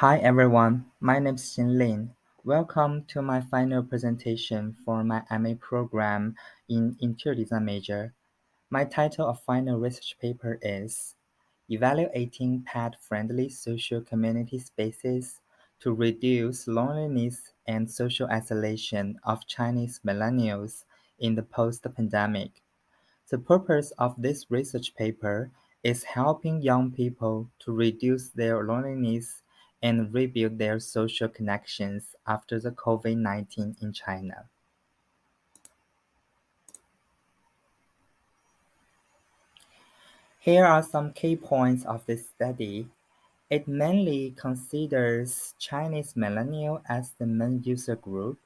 Hi everyone, my name is Xin Lin. Welcome to my final presentation for my MA program in Interior Design major. My title of final research paper is Evaluating Pet-Friendly Social Community Spaces to Reduce Loneliness and Social Isolation of Chinese Millennials in the Post-Pandemic. The purpose of this research paper is helping young people to reduce their loneliness and rebuild their social connections after the COVID-19 in China. Here are some key points of this study. It mainly considers Chinese millennials as the main user group.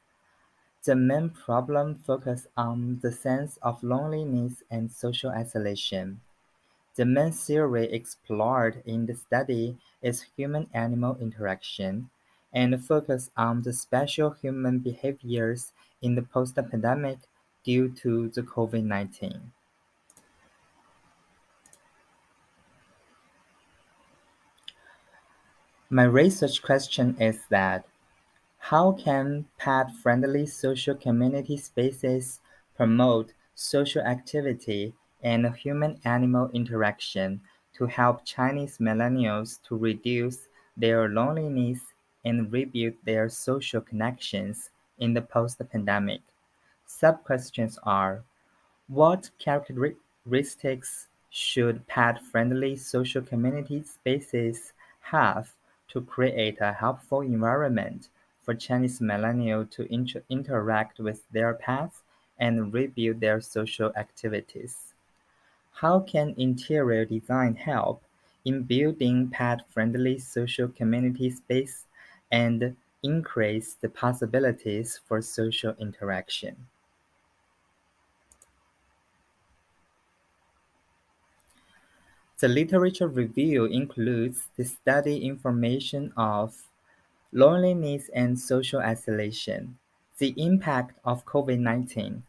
The main problem focuses on the sense of loneliness and social isolation. The main theory explored in the study is human-animal interaction, and focus on the special human behaviors in the post-pandemic due to the COVID-19. My research question is that how can pet-friendly social community spaces promote social activity and human-animal interaction to help Chinese millennials to reduce their loneliness and rebuild their social connections in the post-pandemic? Sub-questions are: what characteristics should pet-friendly social community spaces have to create a helpful environment for Chinese millennials to interact with their pets and rebuild their social activities? How can interior design help in building pet-friendly social community space and increase the possibilities for social interaction? The literature review includes the study information of loneliness and social isolation, the impact of COVID-19,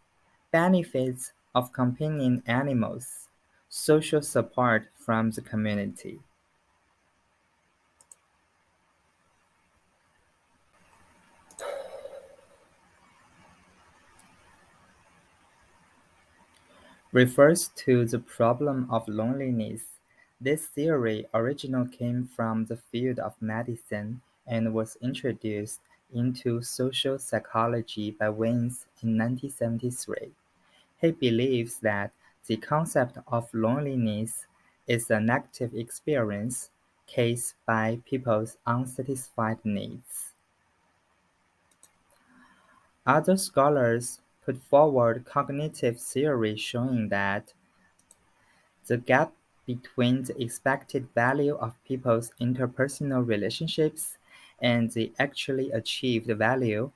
benefits of companion animals, social support from the community. Refers to the problem of loneliness. This theory originally came from the field of medicine and was introduced into social psychology by Waynes in 1973. He believes that the concept of loneliness is a negative experience caused by people's unsatisfied needs. Other scholars put forward cognitive theory showing that the gap between the expected value of people's interpersonal relationships and the actually achieved value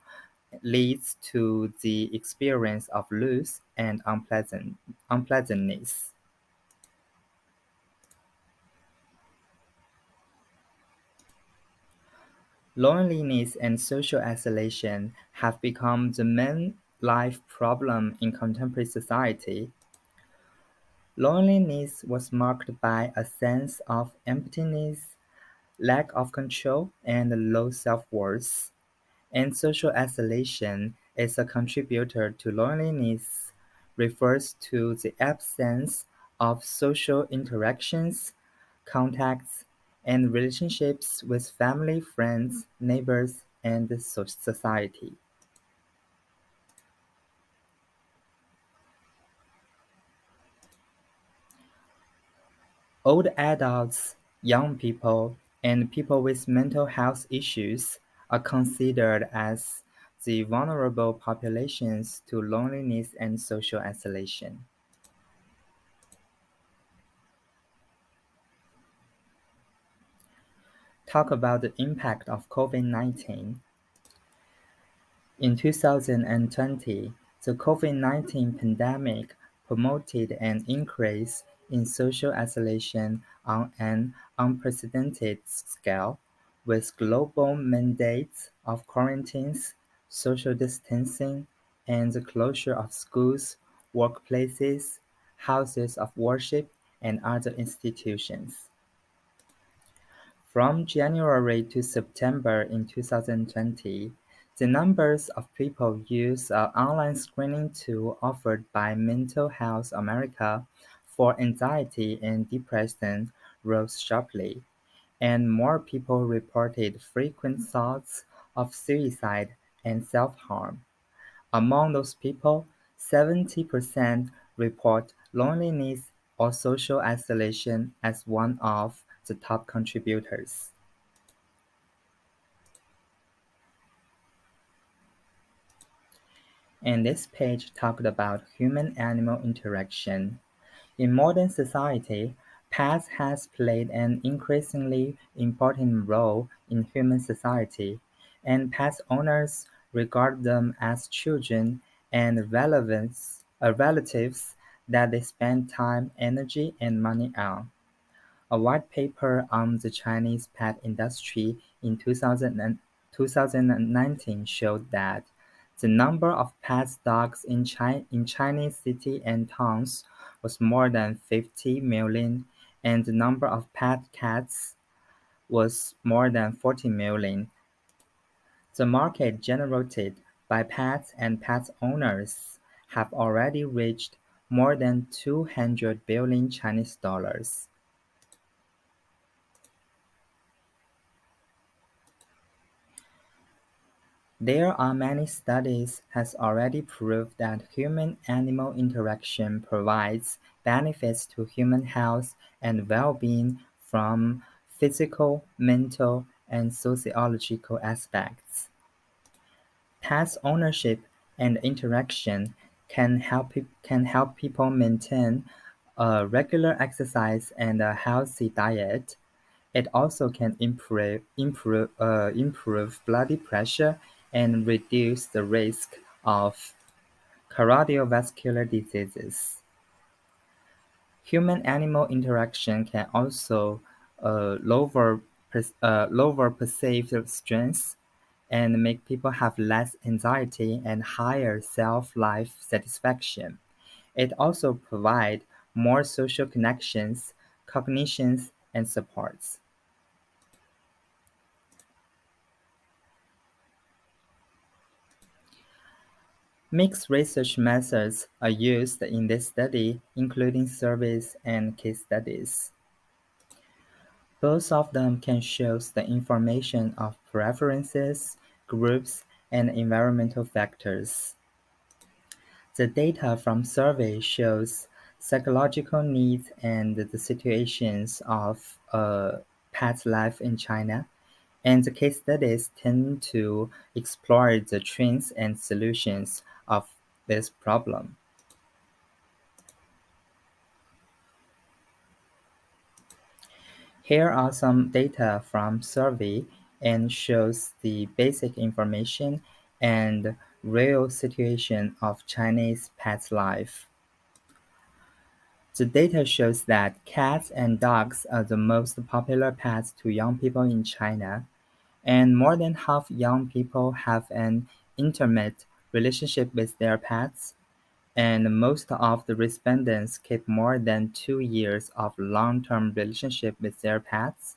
leads to the experience of loss and unpleasantness. Loneliness and social isolation have become the main life problem in contemporary society. Loneliness was marked by a sense of emptiness, lack of control, and low self-worth, and social isolation is a contributor to loneliness, refers to the absence of social interactions, contacts, and relationships with family, friends, neighbors, and the society. Old adults, young people, and people with mental health issues are considered as the vulnerable populations to loneliness and social isolation. Talk about the impact of COVID-19. In 2020, the COVID-19 pandemic promoted an increase in social isolation on an unprecedented scale, with global mandates of quarantines, social distancing, and the closure of schools, workplaces, houses of worship, and other institutions. From January to September in 2020, the numbers of people use an online screening tool offered by Mental Health America for anxiety and depression rose sharply, and more people reported frequent thoughts of suicide and self-harm. Among those people, 70% report loneliness or social isolation as one of the top contributors. And this page talked about human-animal interaction. In modern society, pets has played an increasingly important role in human society, and pet owners regard them as children and relatives that they spend time, energy, and money on. A white paper on the Chinese pet industry in 2019 showed that the number of pet dogs in Chinese cities and towns was more than 50 million, and the number of pet cats was more than 40 million. The market generated by pets and pet owners have already reached more than 200 billion Chinese dollars. There are many studies has already proved that human-animal interaction provides benefits to human health and well-being from physical, mental, and sociological aspects. Pet ownership and interaction can help people maintain a regular exercise and a healthy diet. It also can improve blood pressure and reduce the risk of cardiovascular diseases. Human-animal interaction can also lower perceived stress and make people have less anxiety and higher self-life satisfaction. It also provides more social connections, cognitions, and supports. Mixed research methods are used in this study, including surveys and case studies. Both of them can show the information of preferences, groups, and environmental factors. The data from surveys shows psychological needs and the situations of pet life in China, and the case studies tend to explore the trends and solutions of this problem. Here are some data from survey and shows the basic information and real situation of Chinese pet life. The data shows that cats and dogs are the most popular pets to young people in China, and more than half young people have an intimate relationship with their pets, and most of the respondents keep more than 2 years of long-term relationship with their pets,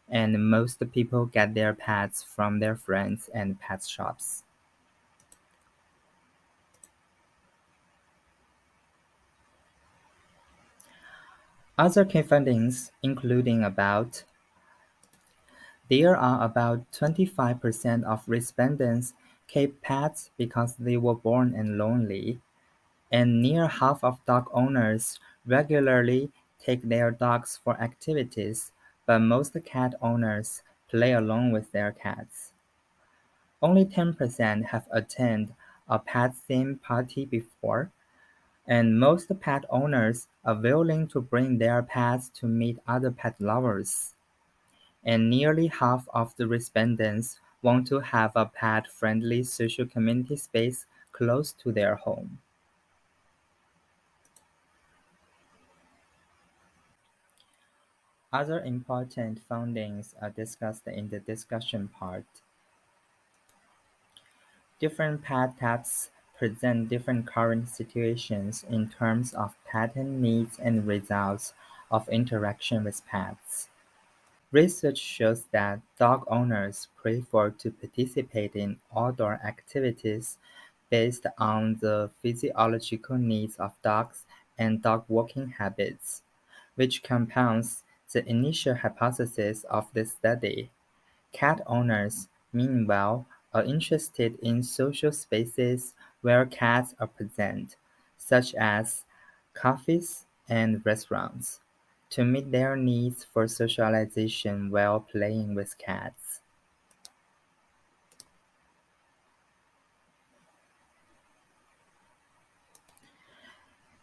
and most people get their pets from their friends and pet shops. Other key findings including there are about 25% of respondents keep pets because they were born and lonely, and near half of dog owners regularly take their dogs for activities, but most cat owners play alone with their cats. Only 10% have attended a pet theme party before, and most pet owners are willing to bring their pets to meet other pet lovers. And nearly half of the respondents want to have a pet-friendly social community space close to their home. Other important findings are discussed in the discussion part. Different pet types present different current situations in terms of pattern needs and results of interaction with pets. Research shows that dog owners prefer to participate in outdoor activities based on the physiological needs of dogs and dog walking habits, which compounds the initial hypothesis of the study. Cat owners, meanwhile, are interested in social spaces where cats are present, such as cafes and restaurants, to meet their needs for socialization while playing with cats.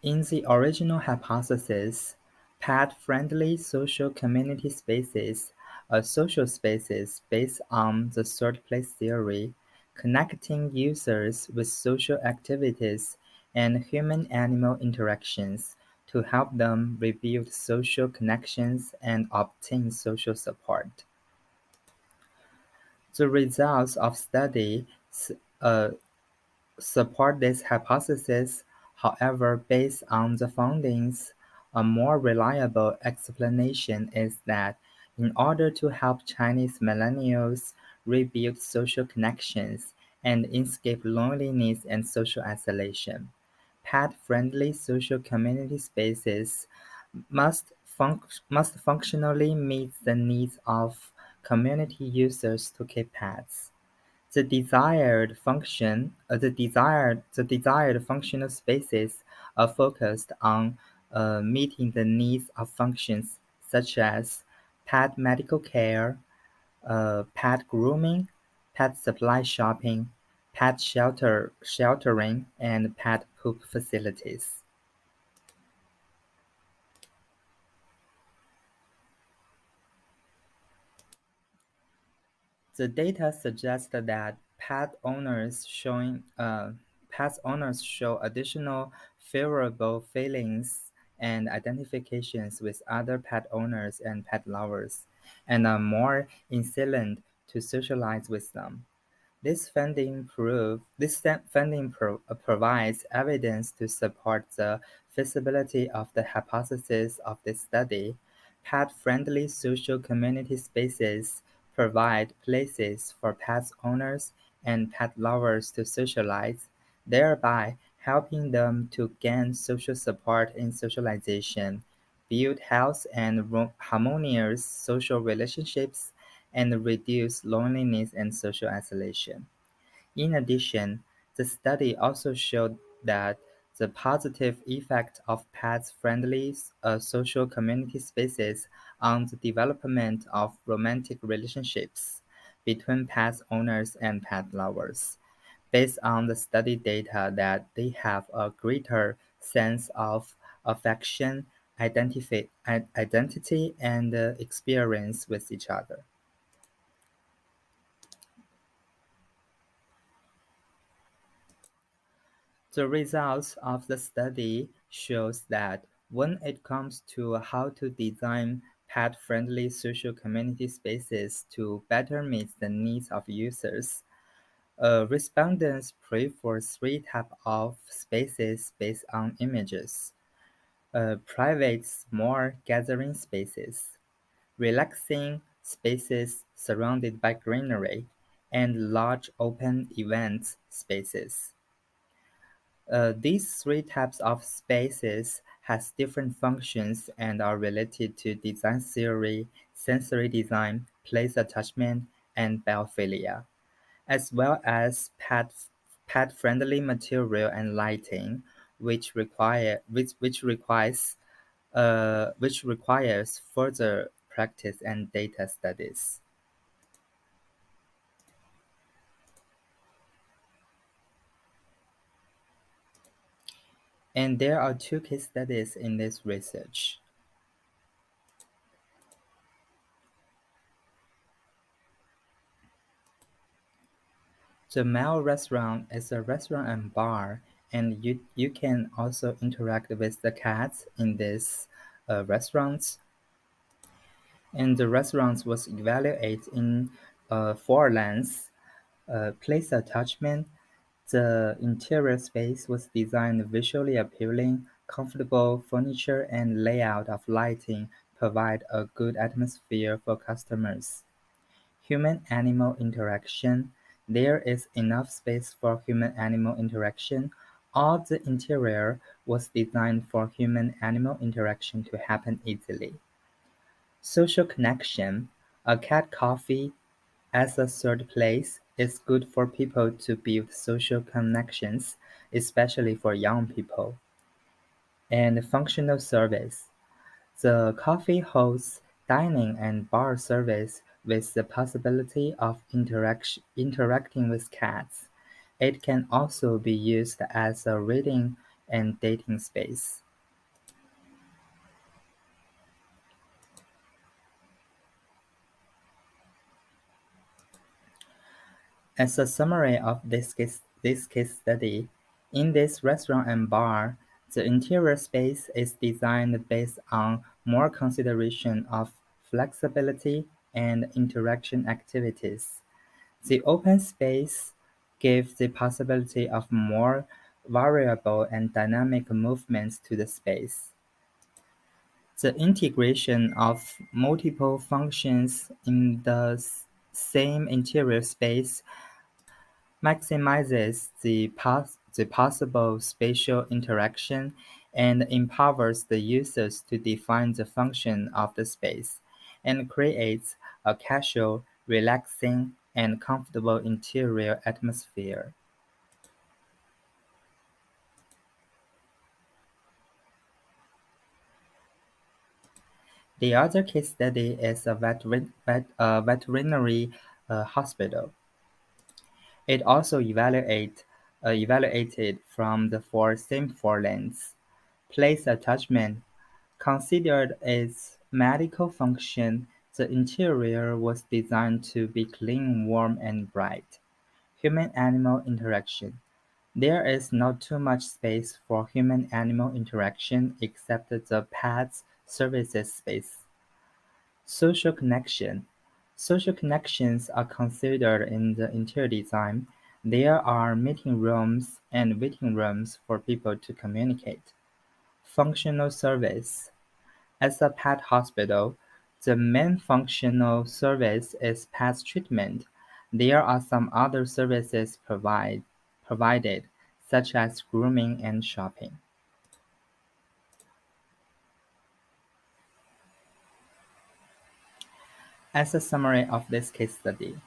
In the original hypothesis, pet-friendly social community spaces are social spaces based on the third-place theory, connecting users with social activities and human-animal interactions to help them rebuild social connections and obtain social support. The results of study uh, support this hypothesis, however, based on the findings, a more reliable explanation is that in order to help Chinese millennials rebuild social connections and escape loneliness and social isolation, pet-friendly social community spaces must functionally meet the needs of community users to keep pets. The desired functional spaces are focused on meeting the needs of functions such as pet medical care, pet grooming, pet supply shopping, pet sheltering, and pet poop facilities. The data suggests that pet owners show additional favorable feelings and identifications with other pet owners and pet lovers, and are more inclined to socialize with them. This funding provides evidence to support the feasibility of the hypothesis of this study. Pet-friendly social community spaces provide places for pet owners and pet lovers to socialize, thereby helping them to gain social support in socialization, build healthy and harmonious social relationships, and reduce loneliness and social isolation. In addition, the study also showed that the positive effect of pet-friendly social community spaces on the development of romantic relationships between pet owners and pet lovers, based on the study data that they have a greater sense of affection, identity, and experience with each other. The results of the study shows that when it comes to how to design pet-friendly social community spaces to better meet the needs of users, respondents prefer three types of spaces based on images: private small gathering spaces, relaxing spaces surrounded by greenery, and large open event spaces. These three types of spaces has different functions and are related to design theory, sensory design, place attachment, and biophilia, as well as pet-friendly material and lighting, which requires further practice and data studies. And there are two case studies in this research. The Mall restaurant is a restaurant and bar, and you can also interact with the cats in this restaurants. And the restaurant was evaluated in four lens: place attachment. The interior space was designed visually appealing, comfortable furniture and layout of lighting provide a good atmosphere for customers. Human-animal interaction: there is enough space for human-animal interaction. All the interior was designed for human-animal interaction to happen easily. Social connection: a cat coffee as a third place is good for people to build social connections, especially for young people. And functional service: the coffee hosts dining and bar service with the possibility of interacting with cats. It can also be used as a reading and dating space. As a summary of this case study, in this restaurant and bar, the interior space is designed based on more consideration of flexibility and interaction activities. The open space gives the possibility of more variable and dynamic movements to the space. The integration of multiple functions in the same interior space maximizes the possible spatial interaction and empowers the users to define the function of the space, and creates a casual, relaxing, and comfortable interior atmosphere. The other case study is a veterinary hospital. It also evaluated from the same four lens: place attachment. Considered its medical function, the interior was designed to be clean, warm, and bright. Human-animal interaction: there is not too much space for human-animal interaction except the pets services space. Social connection: social connections are considered in the interior design. There are meeting rooms and waiting rooms for people to communicate. Functional service: as a pet hospital, the main functional service is pet treatment. There are some other services provided, such as grooming and shopping. As a summary of this case study,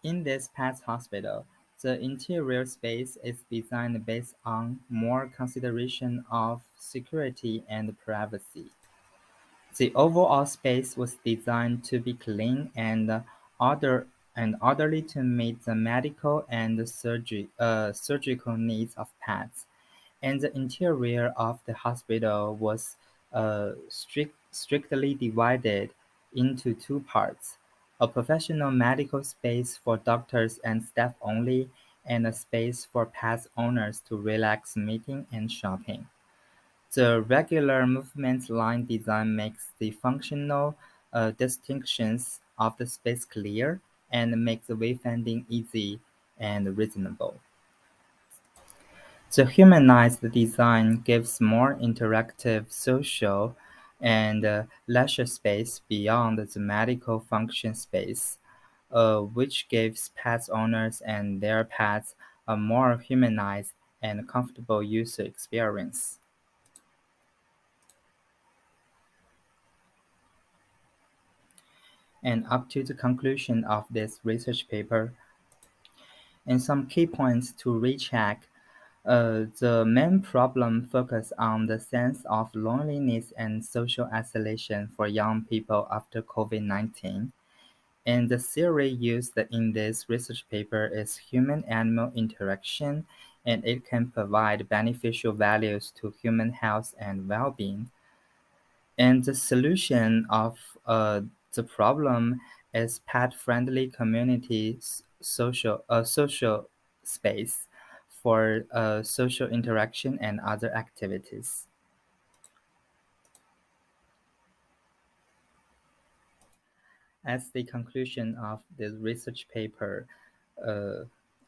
in this pet hospital, the interior space is designed based on more consideration of security and privacy. The overall space was designed to be clean and orderly to meet the medical and surgical needs of pets, and the interior of the hospital was strictly divided into two parts: a professional medical space for doctors and staff only, and a space for pet owners to relax meeting and shopping. The regular movement line design makes the functional distinctions of the space clear and makes wayfinding easy and reasonable. The humanized design gives more interactive social and leisure space beyond the medical function space, which gives pet owners and their pets a more humanized and comfortable user experience. And up to the conclusion of this research paper, and some key points to recheck. The main problem focus on the sense of loneliness and social isolation for young people after COVID-19. And the theory used in this research paper is human-animal interaction, and it can provide beneficial values to human health and well-being. And the solution of the problem is pet-friendly community social space for social interaction and other activities. As the conclusion of this research paper uh,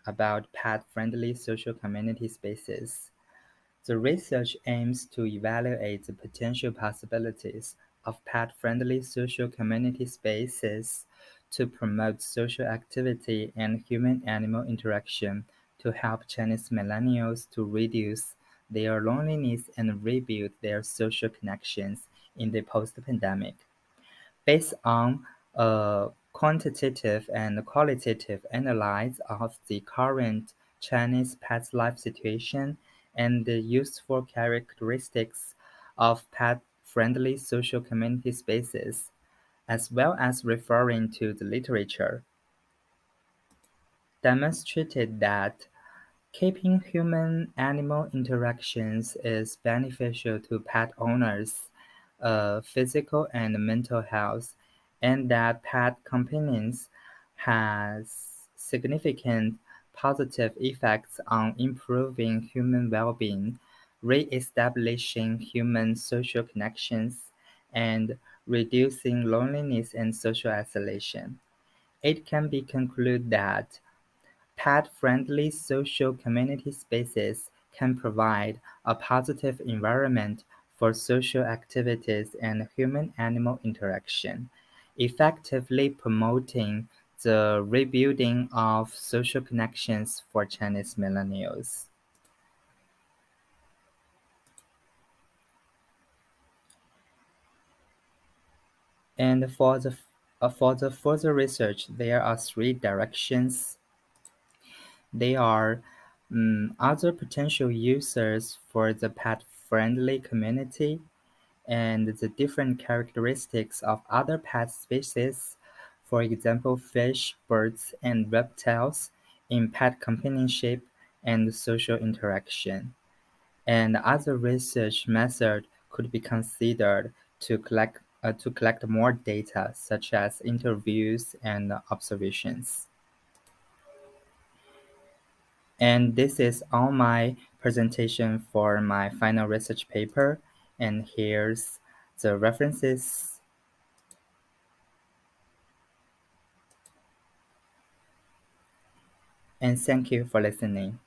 about pet-friendly social community spaces, the research aims to evaluate the potential possibilities of pet-friendly social community spaces to promote social activity and human-animal interaction to help Chinese millennials to reduce their loneliness and rebuild their social connections in the post-pandemic. Based on a quantitative and qualitative analysis of the current Chinese pet life situation and the useful characteristics of pet-friendly social community spaces, as well as referring to the literature, demonstrated that keeping human-animal interactions is beneficial to pet owners' physical and mental health, and that pet companions has significant positive effects on improving human well-being, re-establishing human social connections, and reducing loneliness and social isolation. It can be concluded that pet-friendly social community spaces can provide a positive environment for social activities and human-animal interaction, effectively promoting the rebuilding of social connections for Chinese millennials. And for the further research, there are three directions. They are other potential users for the pet-friendly community and the different characteristics of other pet species, for example fish, birds, and reptiles, in pet companionship and social interaction. And other research methods could be considered to collect more data, such as interviews and observations. And this is all my presentation for my final research paper. And here's the references. And thank you for listening.